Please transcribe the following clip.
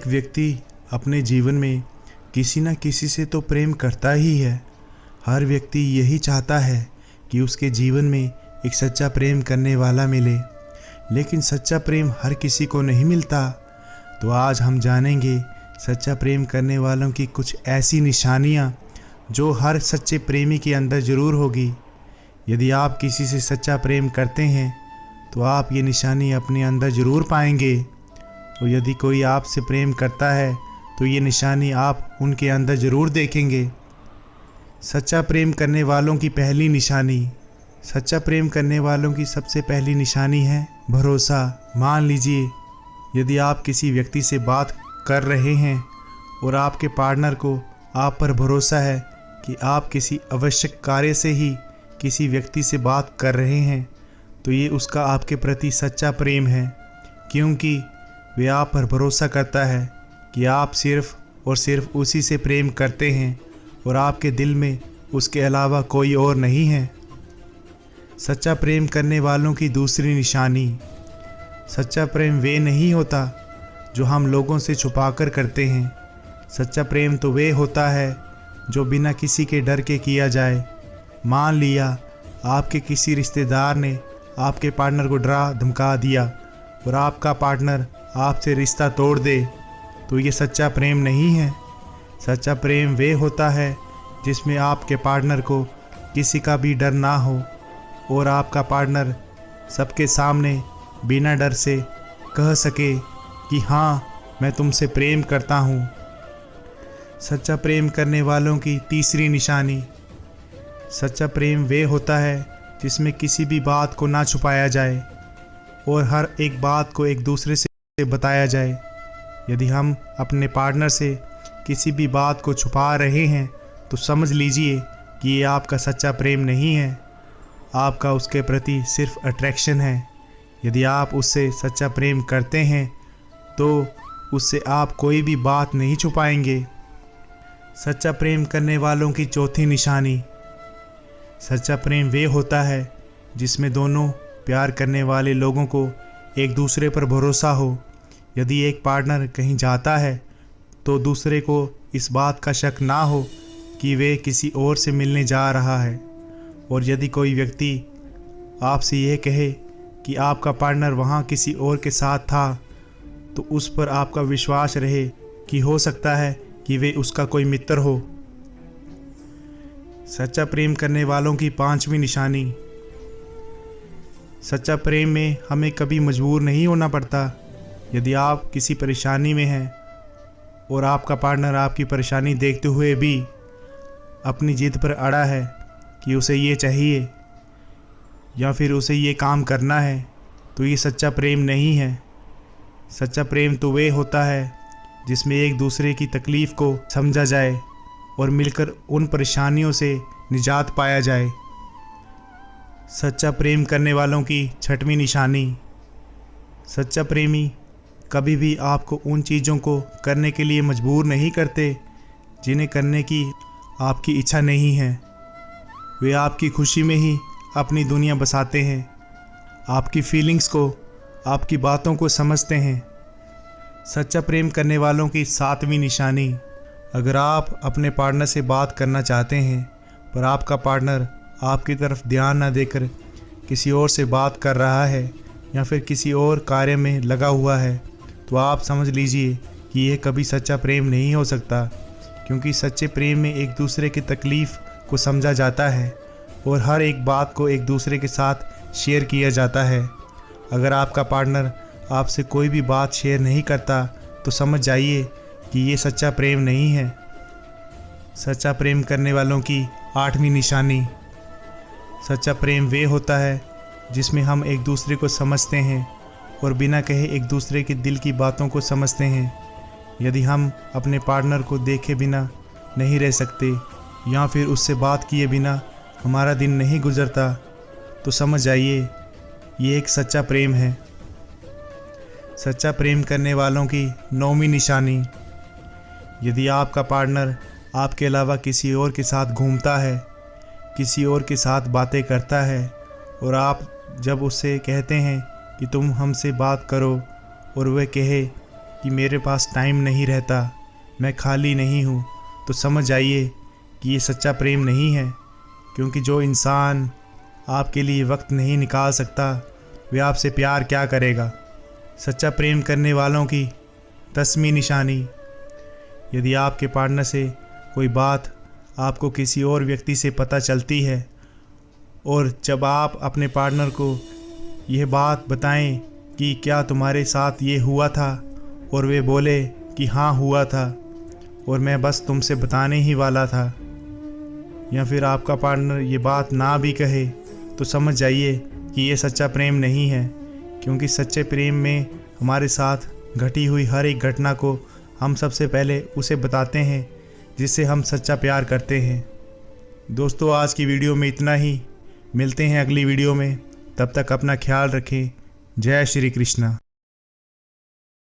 एक व्यक्ति अपने जीवन में किसी न किसी से तो प्रेम करता ही है। हर व्यक्ति यही चाहता है कि उसके जीवन में एक सच्चा प्रेम करने वाला मिले, लेकिन सच्चा प्रेम हर किसी को नहीं मिलता। तो आज हम जानेंगे सच्चा प्रेम करने वालों की कुछ ऐसी निशानियाँ जो हर सच्चे प्रेमी के अंदर ज़रूर होगी। यदि आप किसी से सच्चा प्रेम करते हैं तो आप ये निशानी अपने अंदर ज़रूर पाएंगे, और यदि कोई आपसे प्रेम करता है तो ये निशानी आप उनके अंदर ज़रूर देखेंगे। सच्चा प्रेम करने वालों की पहली निशानी, सच्चा प्रेम करने वालों की सबसे पहली निशानी है भरोसा। मान लीजिए यदि आप किसी व्यक्ति से बात कर रहे हैं और आपके पार्टनर को आप पर भरोसा है कि आप किसी आवश्यक कार्य से ही किसी व्यक्ति से बात कर रहे हैं, तो ये उसका आपके प्रति सच्चा प्रेम है, क्योंकि वे आप पर भरोसा करता है कि आप सिर्फ़ और सिर्फ उसी से प्रेम करते हैं और आपके दिल में उसके अलावा कोई और नहीं है। सच्चा प्रेम करने वालों की दूसरी निशानी, सच्चा प्रेम वे नहीं होता जो हम लोगों से छुपाकर करते हैं। सच्चा प्रेम तो वे होता है जो बिना किसी के डर के किया जाए। मान लिया आपके किसी रिश्तेदार ने आपके पार्टनर को डरा धमका दिया और आपका पार्टनर आपसे रिश्ता तोड़ दे, तो ये सच्चा प्रेम नहीं है। सच्चा प्रेम वे होता है जिसमें आपके पार्टनर को किसी का भी डर ना हो और आपका पार्टनर सबके सामने बिना डर से कह सके कि हाँ, मैं तुमसे प्रेम करता हूँ। सच्चा प्रेम करने वालों की तीसरी निशानी, सच्चा प्रेम वे होता है जिसमें किसी भी बात को ना छुपाया जाए और हर एक बात को एक दूसरे से बताया जाए। यदि हम अपने पार्टनर से किसी भी बात को छुपा रहे हैं तो समझ लीजिए कि ये आपका सच्चा प्रेम नहीं है, आपका उसके प्रति सिर्फ अट्रैक्शन है। यदि आप उससे सच्चा प्रेम करते हैं तो उससे आप कोई भी बात नहीं छुपाएंगे। सच्चा प्रेम करने वालों की चौथी निशानी, सच्चा प्रेम वे होता है जिसमें दोनों प्यार करने वाले लोगों को एक दूसरे पर भरोसा हो। यदि एक पार्टनर कहीं जाता है तो दूसरे को इस बात का शक ना हो कि वे किसी और से मिलने जा रहा है, और यदि कोई व्यक्ति आपसे यह कहे कि आपका पार्टनर वहाँ किसी और के साथ था तो उस पर आपका विश्वास रहे कि हो सकता है कि वे उसका कोई मित्र हो। सच्चा प्रेम करने वालों की पांचवी निशानी, सच्चा प्रेम में हमें कभी मजबूर नहीं होना पड़ता। यदि आप किसी परेशानी में हैं और आपका पार्टनर आपकी परेशानी देखते हुए भी अपनी जिद पर अड़ा है कि उसे ये चाहिए या फिर उसे ये काम करना है, तो ये सच्चा प्रेम नहीं है। सच्चा प्रेम तो वे होता है जिसमें एक दूसरे की तकलीफ़ को समझा जाए और मिलकर उन परेशानियों से निजात पाया जाए। सच्चा प्रेम करने वालों की छठवीं निशानी, सच्चा प्रेमी कभी भी आपको उन चीज़ों को करने के लिए मजबूर नहीं करते जिन्हें करने की आपकी इच्छा नहीं है। वे आपकी खुशी में ही अपनी दुनिया बसाते हैं, आपकी फीलिंग्स को, आपकी बातों को समझते हैं। सच्चा प्रेम करने वालों की सातवीं निशानी, अगर आप अपने पार्टनर से बात करना चाहते हैं पर आपका पार्टनर आपकी तरफ ध्यान न देकर किसी और से बात कर रहा है या फिर किसी और कार्य में लगा हुआ है, तो आप समझ लीजिए कि यह कभी सच्चा प्रेम नहीं हो सकता, क्योंकि सच्चे प्रेम में एक दूसरे की तकलीफ़ को समझा जाता है और हर एक बात को एक दूसरे के साथ शेयर किया जाता है। अगर आपका पार्टनर आपसे कोई भी बात शेयर नहीं करता तो समझ जाइए कि ये सच्चा प्रेम नहीं है। सच्चा प्रेम करने वालों की आठवीं निशानी, सच्चा प्रेम वे होता है जिसमें हम एक दूसरे को समझते हैं और बिना कहे एक दूसरे के दिल की बातों को समझते हैं। यदि हम अपने पार्टनर को देखे बिना नहीं रह सकते या फिर उससे बात किए बिना हमारा दिन नहीं गुजरता, तो समझ जाइए ये एक सच्चा प्रेम है। सच्चा प्रेम करने वालों की नौवीं निशानी, यदि आपका पार्टनर आपके अलावा किसी और के साथ घूमता है, किसी और के साथ बातें करता है और आप जब उससे कहते हैं कि तुम हमसे बात करो और वह कहे कि मेरे पास टाइम नहीं रहता, मैं खाली नहीं हूँ, तो समझ जाइए कि ये सच्चा प्रेम नहीं है। क्योंकि जो इंसान आपके लिए वक्त नहीं निकाल सकता, वे आपसे प्यार क्या करेगा। सच्चा प्रेम करने वालों की 10वीं निशानी, यदि आपके पार्टनर से कोई बात आपको किसी और व्यक्ति से पता चलती है और जब आप अपने पार्टनर को यह बात बताएं कि क्या तुम्हारे साथ ये हुआ था और वे बोले कि हाँ हुआ था और मैं बस तुमसे बताने ही वाला था, या फिर आपका पार्टनर ये बात ना भी कहे, तो समझ जाइए कि ये सच्चा प्रेम नहीं है। क्योंकि सच्चे प्रेम में हमारे साथ घटी हुई हर एक घटना को हम सबसे पहले उसे बताते हैं जिससे हम सच्चा प्यार करते हैं। दोस्तों, आज की वीडियो में इतना ही। मिलते हैं अगली वीडियो में, तब तक अपना ख्याल रखें। जय श्री कृष्णा।